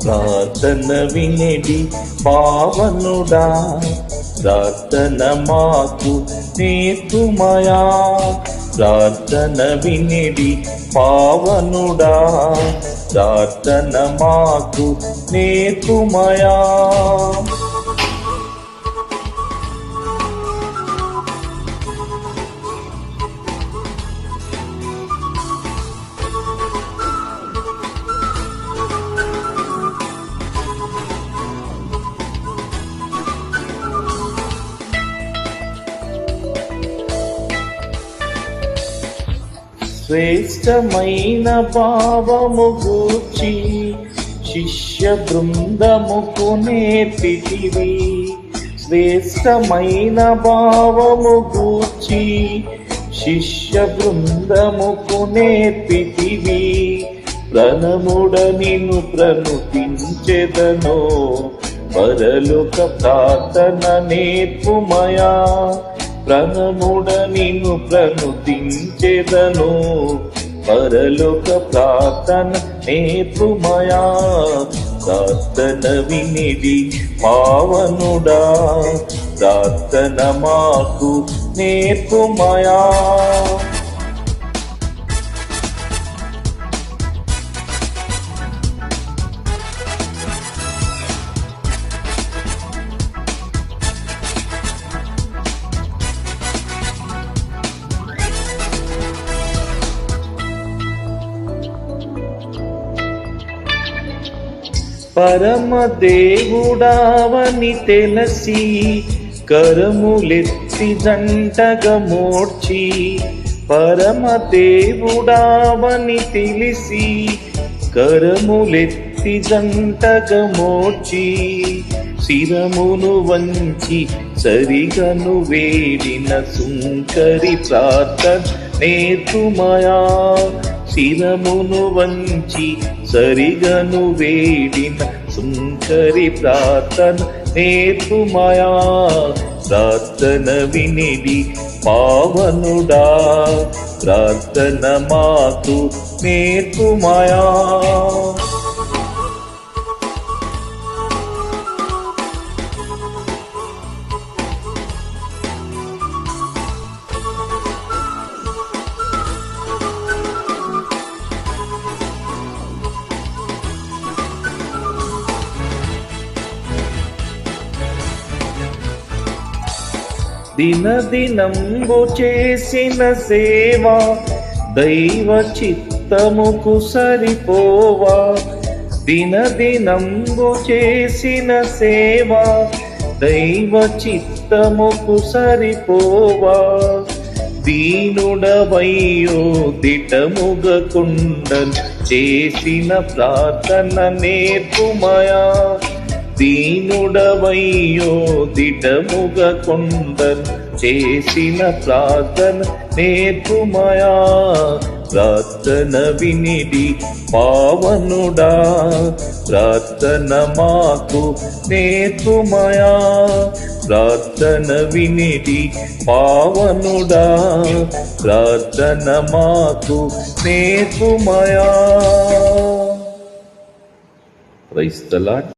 ప్రార్థన వినిడి పావనుడా, ప్రార్థన మాకు నేర్పుమయా. ప్రార్థన వినిడి పావనుడా, ప్రార్థన మాకు నేర్పుమయా. శ్రేష్టమైన భావము గూర్చి శిష్య బృందముకు నేర్పితివి. శ్రేష్టమైన భావము గూర్చి శిష్య బృందముకు నేర్పితివి. ప్రణముడ నిన్ను ప్రణుతించెదను, పరలోక ప్రార్థన నేర్పుమయా. ప్రణముడ నిన్ను ప్రణుతించెదను, పరలోక ప్రార్థన నేర్పుమయా. ప్రార్థన వినిడి పావనుడా, ప్రార్థన మాకు నేర్పుమయా. పరమదేవుడావని తెలిసి కరములెత్తి జంటగా మోడ్చి. పరమదేవుడావని తెలిసి కరములెత్తి జంటగా మోడ్చి. శిరమును వంచి సరిగను వేడిన సుంకరి ప్రార్థన నేర్పుమయా. శిరమును వంచి సరిగను వేడిన సుంకరి ప్రార్థన నేర్పుమయా. ప్రార్థన వినిడి పావనుడా, ప్రార్థన మాకు నేర్పుమయా. దినదినంబు చేసిన సేవ దైవ చిత్తముకు సరిపోవా. దినదినంబు చేసిన సేవ దైవ చిత్తముకు సరిపోవా. దీనుడవయ్యో దిటముగకుండను చేసిన ప్రార్థన నేర్పుమయా. దీనుడవయ్యో దిటముగకుండను చేసిన ప్రార్థన నేర్పుమయా. ప్రార్థన వినిడి పావనుడా, ప్రార్థన మాకు నేర్పుమయా. ప్రార్థన వినిడి పావనుడా, ప్రార్థన మాకు నేర్పుమయా. క్రైస్తవ